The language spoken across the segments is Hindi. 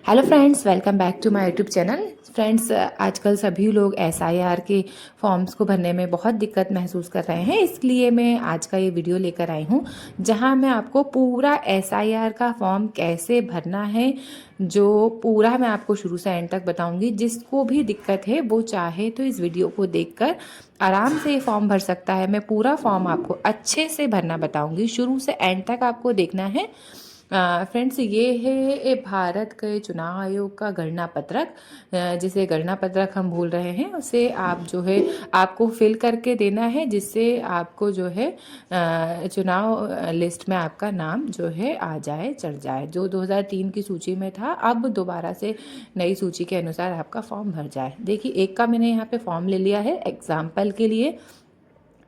Hello friends, welcome back to my YouTube channel. Friends, आजकल सभी लोग एसआईआर के फॉर्म्स को भरने में बहुत दिक्कत महसूस कर रहे हैं, इसलिए मैं आज का ये वीडियो लेकर आई हूँ जहां मैं आपको पूरा एसआईआर का फॉर्म कैसे भरना है, जो पूरा मैं आपको शुरू से एंड तक बताऊंगी। जिसको भी दिक्कत है वो चाहे तो इस वीडियो को देखकर आराम से ये फॉर्म भर सकता है। मैं पूरा फॉर्म आपको अच्छे से भरना बताऊंगी, शुरू से एंड तक आपको देखना है। फ्रेंड्स, ये है भारत के चुनाव आयोग का गणना पत्रक, जिसे गणना पत्रक हम बोल रहे हैं। उसे आप जो है आपको फिल करके देना है, जिससे आपको जो है चुनाव लिस्ट में आपका नाम जो है आ जाए, चढ़ जाए। जो 2003 की सूची में था, अब दोबारा से नई सूची के अनुसार आपका फॉर्म भर जाए। देखिए, एक का मैंने यहाँ पे फॉर्म ले लिया है एग्जाम्पल के लिए।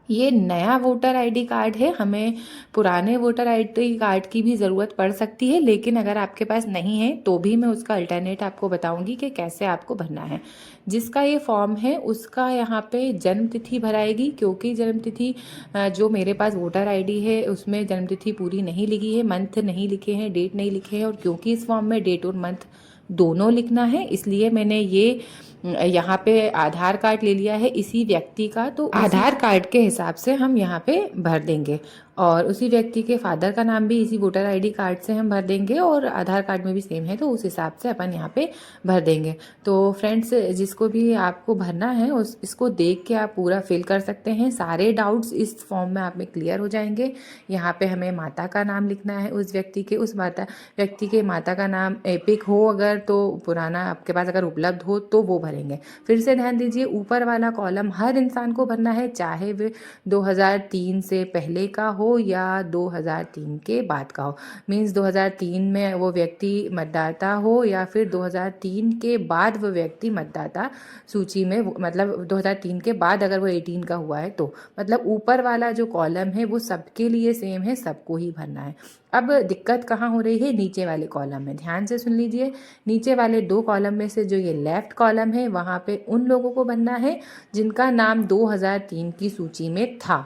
ये नया वोटर आईडी कार्ड है, हमें पुराने वोटर आईडी कार्ड की भी ज़रूरत पड़ सकती है, लेकिन अगर आपके पास नहीं है तो भी मैं उसका अल्टरनेट आपको बताऊंगी कि कैसे आपको भरना है। जिसका ये फॉर्म है उसका यहाँ पे जन्म तिथि भराएगी, क्योंकि जन्म तिथि जो मेरे पास वोटर आईडी है उसमें जन्म तिथि पूरी नहीं लिखी है, मंथ नहीं लिखे हैं, डेट नहीं लिखे हैं। और क्योंकि इस फॉर्म में डेट और मंथ दोनों लिखना है, इसलिए मैंने ये यहाँ पे आधार कार्ड ले लिया है इसी व्यक्ति का। तो आधार कार्ड के हिसाब से हम यहाँ पे भर देंगे, और उसी व्यक्ति के फादर का नाम भी इसी वोटर आईडी कार्ड से हम भर देंगे, और आधार कार्ड में भी सेम है तो उस हिसाब से अपन यहाँ पे भर देंगे। तो फ्रेंड्स, जिसको भी आपको भरना है इसको देख के आप पूरा फिल कर सकते हैं। सारे डाउट्स इस फॉर्म में आप में क्लियर हो जाएंगे। यहाँ पे हमें माता का नाम लिखना है, उस व्यक्ति के, उस व्यक्ति के माता का नाम एपिक हो अगर, तो पुराना आपके पास अगर उपलब्ध हो तो वो भरेंगे। फिर से ध्यान दीजिए, ऊपर वाला कॉलम हर इंसान को भरना है, चाहे वे 2003 से पहले का हो या 2003 के बाद का हो। मीन्स 2003 में वो व्यक्ति मतदाता हो या फिर 2003 के बाद वो व्यक्ति मतदाता सूची में, मतलब 2003 के बाद अगर वो 18 का हुआ है तो, मतलब ऊपर वाला जो कॉलम है वो सबके लिए सेम है, सबको ही भरना है। अब दिक्कत कहाँ हो रही है? नीचे वाले कॉलम में। ध्यान से सुन लीजिए, नीचे वाले दो कॉलम में से जो ये लेफ्ट कॉलम है वहाँ पे उन लोगों को भरना है जिनका नाम 2003 की सूची में था,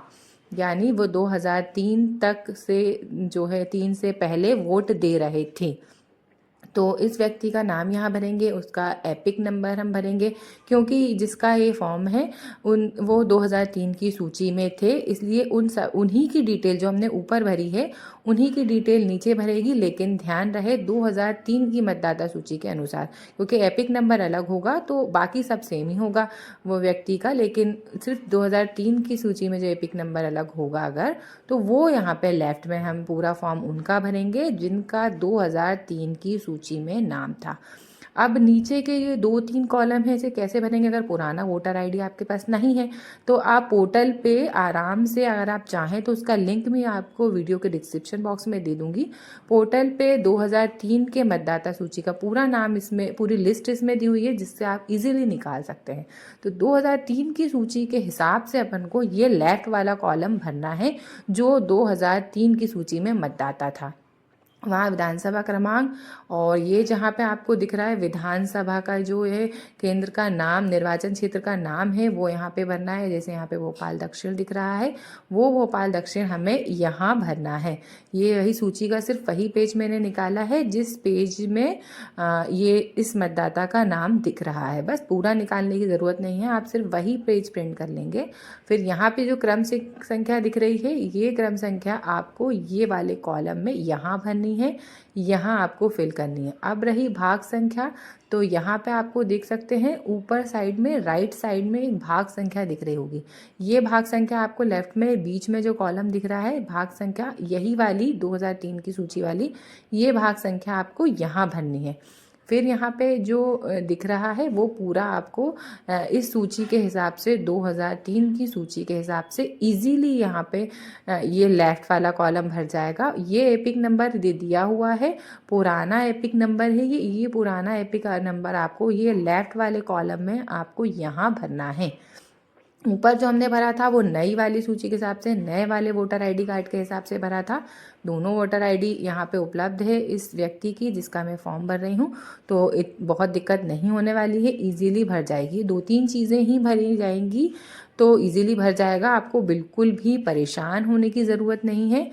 यानी वो 2003 तक से जो है 3 से पहले वोट दे रहे थे। तो इस व्यक्ति का नाम यहाँ भरेंगे, उसका एपिक नंबर हम भरेंगे, क्योंकि जिसका ये फॉर्म है वो 2003 की सूची में थे, इसलिए उन्हीं की डिटेल जो हमने ऊपर भरी है उन्हीं की डिटेल नीचे भरेगी। लेकिन ध्यान रहे 2003 की मतदाता सूची के अनुसार, क्योंकि एपिक नंबर अलग होगा तो बाकी सब सेम ही होगा वो व्यक्ति का, लेकिन सिर्फ 2003 की सूची में जो एपिक नंबर अलग होगा अगर, तो वो यहाँ पे लेफ्ट में हम पूरा फॉर्म उनका भरेंगे जिनका 2003 की सूची में नाम था। अब नीचे के ये 2-3 कॉलम है, इसे कैसे भरेंगे? अगर पुराना वोटर आईडी आपके पास नहीं है तो आप पोर्टल पे आराम से, अगर आप चाहें तो उसका लिंक मैं आपको वीडियो के डिस्क्रिप्शन बॉक्स में दे दूंगी। पोर्टल पे 2003 के मतदाता सूची का पूरा नाम, इसमें पूरी लिस्ट इसमें दी हुई है, जिससे आप इजीली निकाल सकते हैं। तो 2003 की सूची के हिसाब से अपन को ये लेफ्ट वाला कॉलम भरना है जो 2003 की सूची में मतदाता था, वहाँ विधानसभा क्रमांक, और ये जहाँ पे आपको दिख रहा है विधानसभा का जो है केंद्र का नाम, निर्वाचन क्षेत्र का नाम है, वो यहाँ पे भरना है। जैसे यहाँ पे भोपाल दक्षिण दिख रहा है, वो भोपाल दक्षिण हमें यहाँ भरना है। ये वही सूची का सिर्फ वही पेज मैंने निकाला है जिस पेज में ये इस मतदाता का नाम दिख रहा है। बस पूरा निकालने की ज़रूरत नहीं है, आप सिर्फ वही पेज प्रिंट कर लेंगे। फिर यहाँ पे जो क्रम संख्या दिख रही है, ये क्रम संख्या आपको ये वाले कॉलम में यहाँ भरनी है, यहाँ आपको फिल करनी है। अब रही भाग संख्या, तो यहाँ पे आपको देख सकते हैं ऊपर साइड में, राइट साइड में एक भाग संख्या दिख रही होगी। ये भाग संख्या आपको लेफ्ट में बीच में जो कॉलम दिख रहा है भाग संख्या, यही वाली 2003 की सूची वाली, ये भाग संख्या आपको यहाँ भरनी है। फिर यहाँ पे जो दिख रहा है वो पूरा आपको इस सूची के हिसाब से, 2003 की सूची के हिसाब से इजीली यहाँ पे ये लेफ्ट वाला कॉलम भर जाएगा। ये एपिक नंबर दे दिया हुआ है, पुराना एपिक नंबर है ये पुराना एपिक नंबर आपको ये लेफ्ट वाले कॉलम में आपको यहाँ भरना है। ऊपर जो हमने भरा था वो नई वाली सूची के हिसाब से, नए वाले वोटर आईडी कार्ड के हिसाब से भरा था। दोनों वोटर आईडी यहाँ पे उपलब्ध है इस व्यक्ति की जिसका मैं फॉर्म भर रही हूँ, तो बहुत दिक्कत नहीं होने वाली है, इजीली भर जाएगी। 2-3 चीज़ें ही भरी जाएंगी तो इजीली भर जाएगा, आपको बिल्कुल भी परेशान होने की ज़रूरत नहीं है।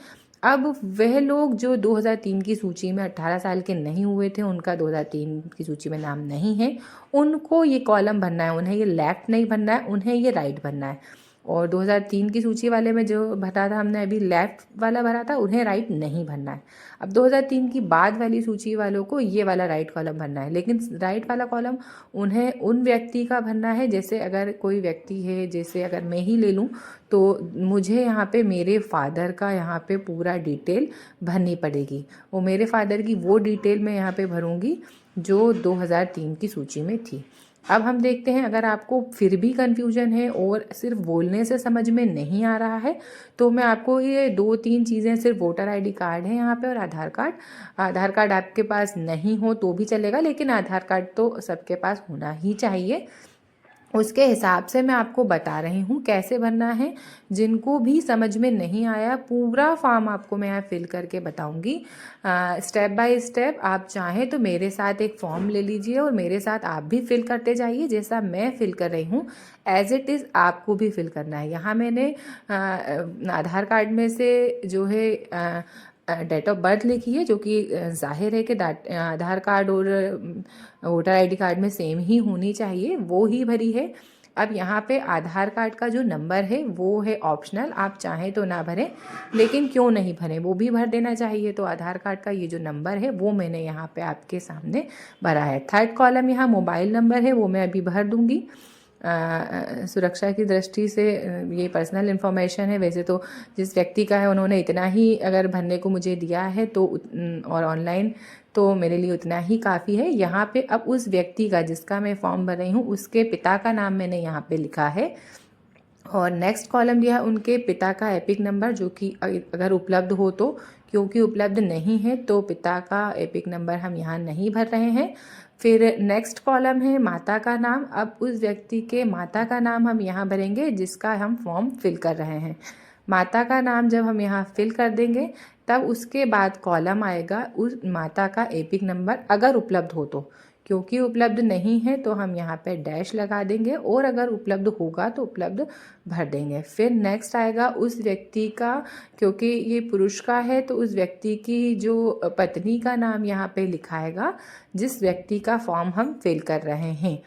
अब वह लोग जो 2003 की सूची में 18 साल के नहीं हुए थे, उनका 2003 की सूची में नाम नहीं है, उनको ये कॉलम भरना है। उन्हें ये लेफ़्ट नहीं भरना है, उन्हें ये राइट भरना है। और 2003 की सूची वाले में जो भरा था हमने अभी लेफ़्ट वाला भरा था, उन्हें राइट नहीं भरना है। अब 2003 की बाद वाली सूची वालों को ये वाला राइट कॉलम भरना है, लेकिन राइट वाला कॉलम उन्हें उन व्यक्ति का भरना है। जैसे अगर कोई व्यक्ति है, जैसे अगर मैं ही ले लूँ, तो मुझे यहाँ पे मेरे फादर का यहाँ पे पूरा डिटेल भरनी पड़ेगी। वो मेरे फादर की वो डिटेल मैं यहाँ पे भरूँगी जो 2003 की सूची में थी। अब हम देखते हैं, अगर आपको फिर भी कन्फ्यूजन है और सिर्फ बोलने से समझ में नहीं आ रहा है, तो मैं आपको ये 2-3 चीज़ें, सिर्फ वोटर आईडी कार्ड है यहाँ पे और आधार कार्ड। आधार कार्ड आपके पास नहीं हो तो भी चलेगा, लेकिन आधार कार्ड तो सबके पास होना ही चाहिए। उसके हिसाब से मैं आपको बता रही हूँ कैसे भरना है। जिनको भी समझ में नहीं आया, पूरा फॉर्म आपको मैं यहाँ फिल करके बताऊँगी स्टेप बाय स्टेप। आप चाहें तो मेरे साथ एक फॉर्म ले लीजिए और मेरे साथ आप भी फिल करते जाइए। जैसा मैं फिल कर रही हूँ एज इट इज़ आपको भी फिल करना है। यहाँ मैंने आधार कार्ड में से जो है डेट ऑफ बर्थ लिखी है, जो कि जाहिर है कि आधार कार्ड और वोटर आईडी कार्ड में सेम ही होनी चाहिए, वो ही भरी है। अब यहाँ पे आधार कार्ड का जो नंबर है वो है ऑप्शनल, आप चाहें तो ना भरें, लेकिन क्यों नहीं भरें, वो भी भर देना चाहिए। तो आधार कार्ड का ये जो नंबर है वो मैंने यहाँ पे आपके सामने भरा है। थर्ड कॉलम यहाँ मोबाइल नंबर है, वो मैं अभी भर दूँगी। सुरक्षा की दृष्टि से ये पर्सनल इन्फॉर्मेशन है। वैसे तो जिस व्यक्ति का है उन्होंने इतना ही अगर भरने को मुझे दिया है तो और ऑनलाइन, तो मेरे लिए उतना ही काफ़ी है। यहाँ पे अब उस व्यक्ति का जिसका मैं फॉर्म भर रही हूँ, उसके पिता का नाम मैंने यहाँ पे लिखा है। और नेक्स्ट कॉलम दिया उनके पिता का एपिक नंबर, जो कि अगर उपलब्ध हो तो, क्योंकि उपलब्ध नहीं है तो पिता का एपिक नंबर हम यहाँ नहीं भर रहे हैं। फिर नेक्स्ट कॉलम है माता का नाम। अब उस व्यक्ति के माता का नाम हम यहाँ भरेंगे जिसका हम फॉर्म फिल कर रहे हैं। माता का नाम जब हम यहाँ फिल कर देंगे, तब उसके बाद कॉलम आएगा उस माता का एपिक नंबर, अगर उपलब्ध हो तो। क्योंकि उपलब्ध नहीं है तो हम यहाँ पे डैश लगा देंगे, और अगर उपलब्ध होगा तो उपलब्ध भर देंगे। फिर नेक्स्ट आएगा उस व्यक्ति का, क्योंकि ये पुरुष का है तो उस व्यक्ति की जो पत्नी का नाम यहाँ पे लिखाएगा जिस व्यक्ति का फॉर्म हम फिल कर रहे हैं।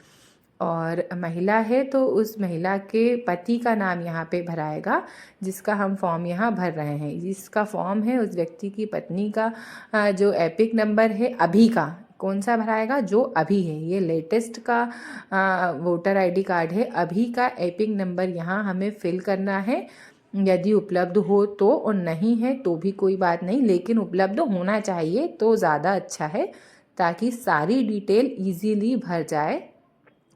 और महिला है तो उस महिला के पति का नाम यहाँ पे भराएगा जिसका हम फॉर्म यहाँ भर रहे हैं। जिसका फॉर्म है उस व्यक्ति की पत्नी का जो एपिक नंबर है अभी का, कौन सा भराएगा, जो अभी है, ये लेटेस्ट का वोटर आईडी कार्ड है, अभी का एपिक नंबर यहाँ हमें फिल करना है। यदि उपलब्ध हो तो, और नहीं है तो भी कोई बात नहीं, लेकिन उपलब्ध होना चाहिए तो ज़्यादा अच्छा है, ताकि सारी डिटेल इजीली भर जाए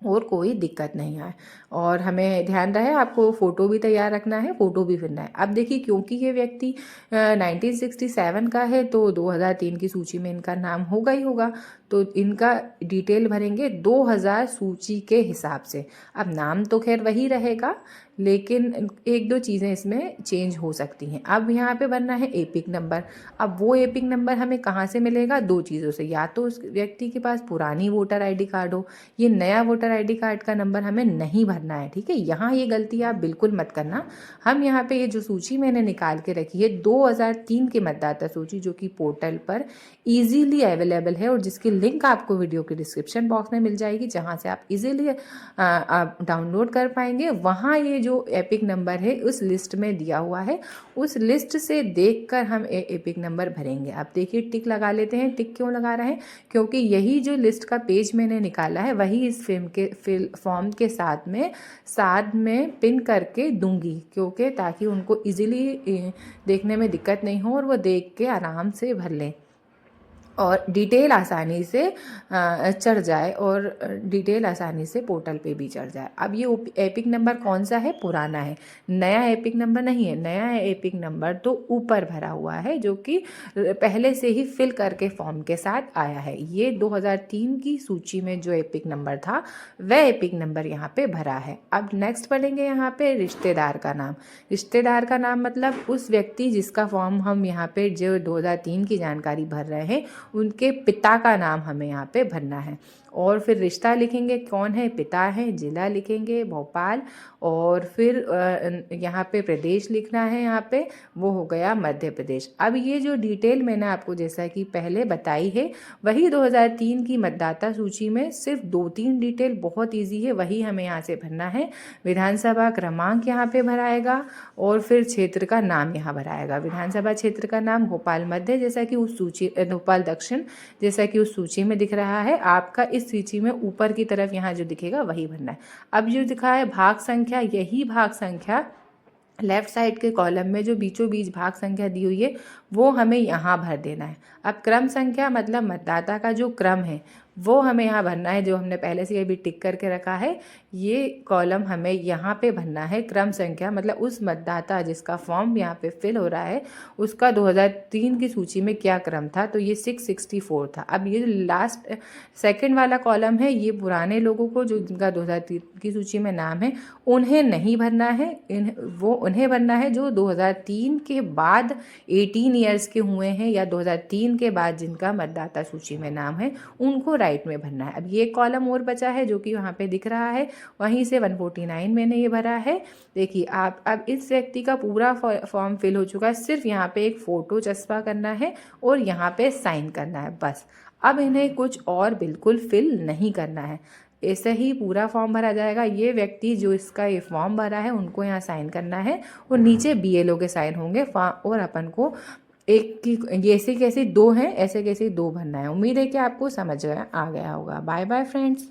और कोई दिक्कत नहीं आए। और हमें ध्यान रहे आपको फ़ोटो भी तैयार रखना है, फ़ोटो भी फिरना है। अब देखिए, क्योंकि ये व्यक्ति 1967 का है तो 2003 की सूची में इनका नाम होगा ही होगा, तो इनका डिटेल भरेंगे 2000 सूची के हिसाब से। अब नाम तो खैर वही रहेगा, लेकिन एक दो चीज़ें इसमें चेंज हो सकती हैं। अब यहाँ पे भरना है एपिक नंबर। अब वो एपिक नंबर हमें कहाँ से मिलेगा, दो चीज़ों से, या तो उस व्यक्ति के पास पुरानी वोटर आईडी कार्ड हो, ये नया वोटर आईडी कार्ड का नंबर हमें नहीं भरना है, ठीक है। यहाँ ये गलती आप बिल्कुल मत करना। हम यहाँ पे ये जो सूची मैंने निकाल के रखी है 2003 की मतदाता सूची, जो कि पोर्टल पर ईजीली अवेलेबल है और जिसकी लिंक आपको वीडियो के डिस्क्रिप्शन बॉक्स में मिल जाएगी, जहाँ से आप इजीली डाउनलोड कर पाएंगे। वहाँ ये जो एपिक नंबर है उस लिस्ट में दिया हुआ है, उस लिस्ट से देखकर हम एपिक नंबर भरेंगे। अब देखिए, टिक लगा लेते हैं। टिक क्यों लगा रहे हैं, क्योंकि यही जो लिस्ट का पेज मैंने निकाला है वही इस फॉर्म के साथ में पिन करके दूंगी, क्योंकि ताकि उनको इजीली देखने में दिक्कत नहीं हो और वो देख के आराम से भर लें और डिटेल आसानी से चढ़ जाए, और डिटेल आसानी से पोर्टल पे भी चढ़ जाए। अब ये एपिक नंबर कौन सा है, पुराना है, नया एपिक नंबर नहीं है। नया एपिक नंबर तो ऊपर भरा हुआ है, जो कि पहले से ही फिल करके फॉर्म के साथ आया है। ये 2003 की सूची में जो एपिक नंबर था वह एपिक नंबर यहाँ पे भरा है। अब नेक्स्ट पढ़ेंगे यहाँ पे रिश्तेदार का नाम। रिश्तेदार का नाम मतलब उस व्यक्ति जिसका फॉर्म हम यहाँ पे जो 2003 की जानकारी भर रहे हैं, उनके पिता का नाम हमें यहाँ पे भरना है। और फिर रिश्ता लिखेंगे, कौन है, पिता है, जिला लिखेंगे भोपाल, और फिर यहाँ पे प्रदेश लिखना है, यहाँ पे वो हो गया मध्य प्रदेश। अब ये जो डिटेल मैंने आपको जैसा कि पहले बताई है वही 2003 की मतदाता सूची में सिर्फ 2-3 डिटेल बहुत ईजी है, वही हमें यहाँ से भरना है। विधानसभा क्रमांक यहाँ पे भराएगा और फिर क्षेत्र का नाम यहाँ भराएगा। विधानसभा क्षेत्र का नाम भोपाल मध्य जैसा कि उस सूची, भोपाल दक्षिण जैसा कि उस सूची में दिख रहा है आपका, इस सूची में ऊपर की तरफ यहाँ जो दिखेगा वही भरना है। अब जो दिखा है भाग संख्या, यही भाग संख्या लेफ्ट साइड के कॉलम में जो बीचों बीच भाग संख्या दी हुई है वो हमें यहाँ भर देना है। अब क्रम संख्या मतलब मतदाता का जो क्रम है वो हमें यहाँ भरना है, जो हमने पहले से अभी टिक करके रखा है ये कॉलम हमें यहाँ पे भरना है। क्रम संख्या मतलब उस मतदाता जिसका फॉर्म यहाँ पे फिल हो रहा है उसका 2003 की सूची में क्या क्रम था, तो ये 664 था। अब ये लास्ट सेकंड वाला कॉलम है, ये पुराने लोगों को जो जिनका 2003 की सूची में नाम है उन्हें नहीं भरना है, वो उन्हें भरना है जो 2003 के बाद 18 ईयर्स के हुए हैं या 2003 के बाद जिनका मतदाता सूची में नाम है उनको राइट में भरना है। अब ये कॉलम और बचा है जो कि वहाँ पे दिख रहा है, वहीं से 149 मैंने ये भरा है। देखिए आप, अब इस व्यक्ति का पूरा फॉर्म फिल हो चुका है, सिर्फ यहाँ पे एक फ़ोटो चस्पा करना है और यहाँ पे साइन करना है बस। अब इन्हें कुछ और बिल्कुल फिल नहीं करना है, ऐसे ही पूरा फॉर्म भरा जाएगा। ये व्यक्ति जो इसका ये फॉर्म भरा है उनको यहाँ साइन करना है और नीचे BLO के साइन होंगे और अपन को एक की ऐसे कैसे दो हैं, ऐसे कैसे दो भरना है। उम्मीद है कि आपको समझ आ गया होगा। Bye bye friends.